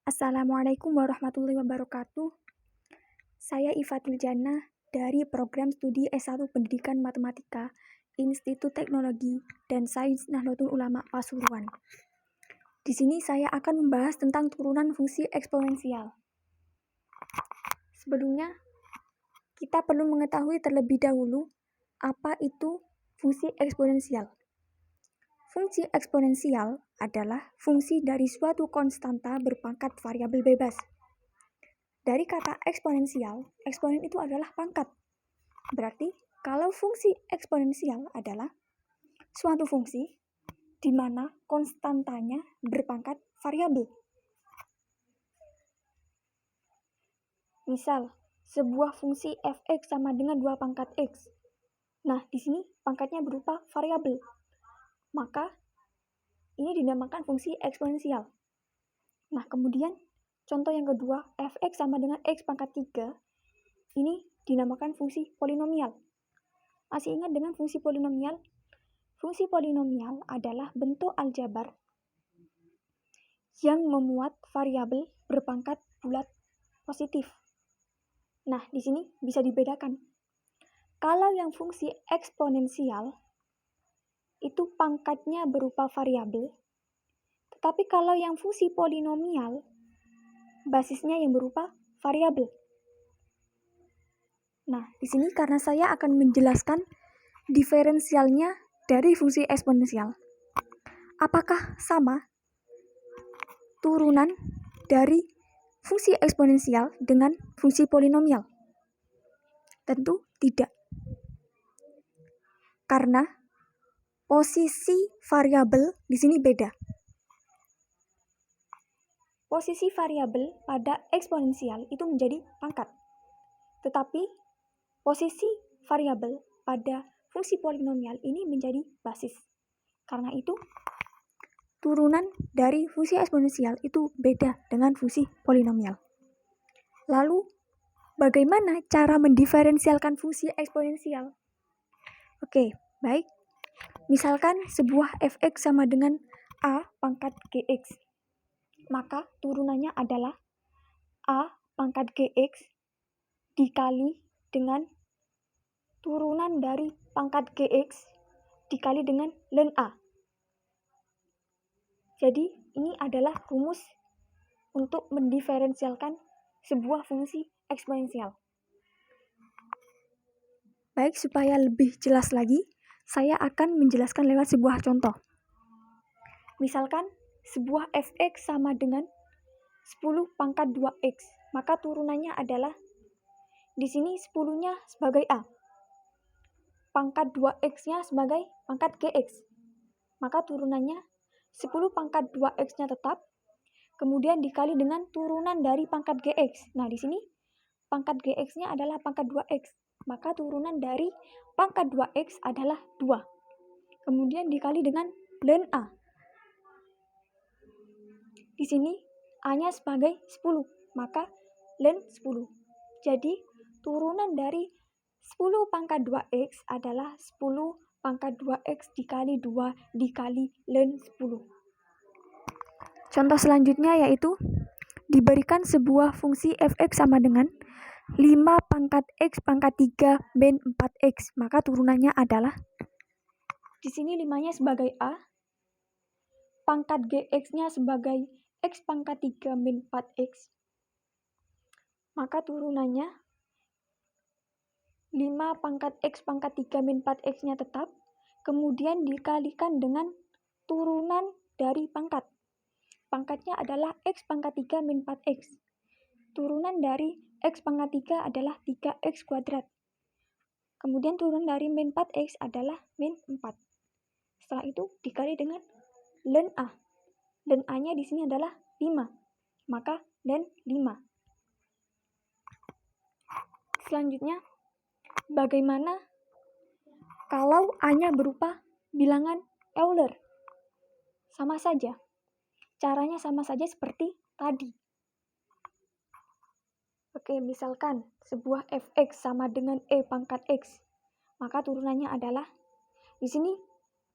Assalamualaikum warahmatullahi wabarakatuh. Saya Ifatul Jannah dari Program Studi S1 Pendidikan Matematika Institut Teknologi dan Sains Nahdlatul Ulama Pasuruan. Di sini saya akan membahas tentang turunan fungsi eksponensial. Sebelumnya, kita perlu mengetahui terlebih dahulu apa itu fungsi eksponensial. Fungsi eksponensial adalah fungsi dari suatu konstanta berpangkat variabel bebas. Dari kata eksponensial, eksponen itu adalah pangkat. Berarti, kalau fungsi eksponensial adalah suatu fungsi di mana konstantanya berpangkat variabel. Misal, sebuah fungsi f(x) sama dengan 2 pangkat x. Nah, di sini pangkatnya berupa variabel. Maka, ini dinamakan fungsi eksponensial. Nah, kemudian contoh yang kedua, f(x) sama dengan x pangkat 3. Ini dinamakan fungsi polinomial. Masih ingat dengan fungsi polinomial? Fungsi polinomial adalah bentuk aljabar yang memuat variabel berpangkat bulat positif. Nah, di sini bisa dibedakan. Kalau yang fungsi eksponensial itu pangkatnya berupa variabel, tetapi kalau yang fungsi polinomial basisnya yang berupa variabel. Nah, di sini karena saya akan menjelaskan diferensialnya dari fungsi eksponensial. Apakah sama turunan dari fungsi eksponensial dengan fungsi polinomial? Tentu tidak. Karena posisi variabel di sini beda. Posisi variabel pada eksponensial itu menjadi pangkat. Tetapi posisi variabel pada fungsi polinomial ini menjadi basis. Karena itu, turunan dari fungsi eksponensial itu beda dengan fungsi polinomial. Lalu, bagaimana cara mendiferensialkan fungsi eksponensial? Oke, baik. Misalkan sebuah f(x) sama dengan a pangkat gx. Maka turunannya adalah a pangkat gx dikali dengan turunan dari pangkat gx dikali dengan ln a. Jadi, ini adalah rumus untuk mendiferensialkan sebuah fungsi eksponensial. Baik, supaya lebih jelas lagi, saya akan menjelaskan lewat sebuah contoh. Misalkan, sebuah f(x) sama dengan 10 pangkat 2x, maka turunannya adalah di sini 10-nya sebagai a, pangkat 2x-nya sebagai pangkat gx. Maka turunannya 10 pangkat 2x-nya tetap, kemudian dikali dengan turunan dari pangkat gx. Nah, di sini pangkat gx-nya adalah pangkat 2x, maka turunan dari pangkat 2x adalah 2. Kemudian dikali dengan ln a. Di sini a-nya sebagai 10, maka ln 10. Jadi, turunan dari 10 pangkat 2x adalah 10 pangkat 2x dikali 2 dikali ln 10. Contoh selanjutnya yaitu, diberikan sebuah fungsi f(x) sama dengan 5 pangkat x pangkat 3 min 4x. Maka turunannya adalah, di sini 5-nya sebagai a, pangkat gx-nya sebagai x pangkat 3 min 4x. Maka turunannya 5 pangkat x pangkat 3 min 4x-nya tetap, kemudian dikalikan dengan turunan dari pangkat. Pangkatnya adalah x pangkat 3 min 4x. Turunan dari x pangkat 3 adalah 3x kuadrat. Kemudian turunan dari min 4x adalah min 4. Setelah itu dikali dengan ln a. Ln a-nya di sini adalah 5. Maka ln 5. Selanjutnya, bagaimana kalau a-nya berupa bilangan Euler? Sama saja. Caranya sama saja seperti tadi. Oke, misalkan sebuah f(x) sama dengan e pangkat x. Maka turunannya adalah, di sini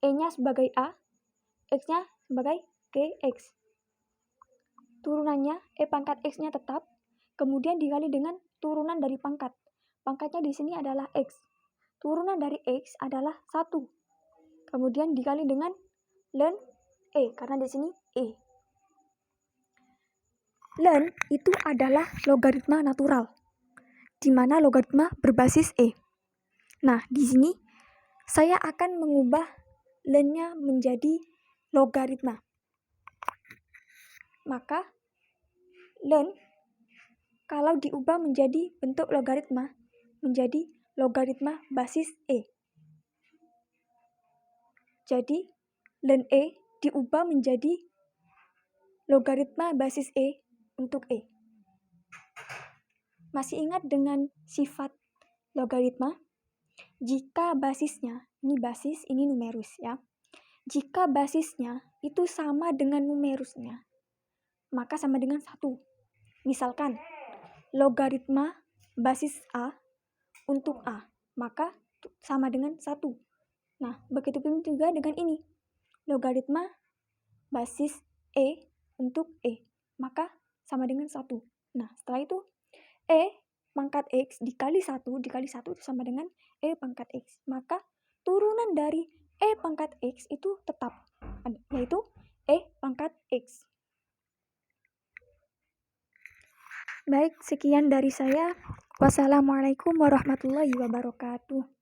e-nya sebagai a, x-nya sebagai gx. turunannya E pangkat X-nya tetap, kemudian dikali dengan turunan dari pangkat. Pangkatnya di sini adalah X. Turunan dari X adalah 1. Kemudian dikali dengan ln E, karena di sini E. Ln itu adalah logaritma natural, di mana logaritma berbasis E. Nah, di sini saya akan mengubah ln-nya menjadi logaritma. Maka ln kalau diubah menjadi bentuk logaritma, menjadi logaritma basis E. Jadi, ln E diubah menjadi logaritma basis E untuk E. Masih ingat dengan sifat logaritma? Jika basisnya, ini basis, ini numerus ya. Jika basisnya itu sama dengan numerusnya, maka sama dengan 1. Misalkan, logaritma basis A untuk A, maka sama dengan 1. Nah, begitu pun juga dengan ini. Logaritma basis E untuk E, maka sama dengan 1. Nah, setelah itu, E pangkat X dikali 1 itu sama dengan E pangkat X. Maka turunan dari E pangkat X itu tetap, yaitu E pangkat X. Baik, sekian dari saya. Wassalamualaikum warahmatullahi wabarakatuh.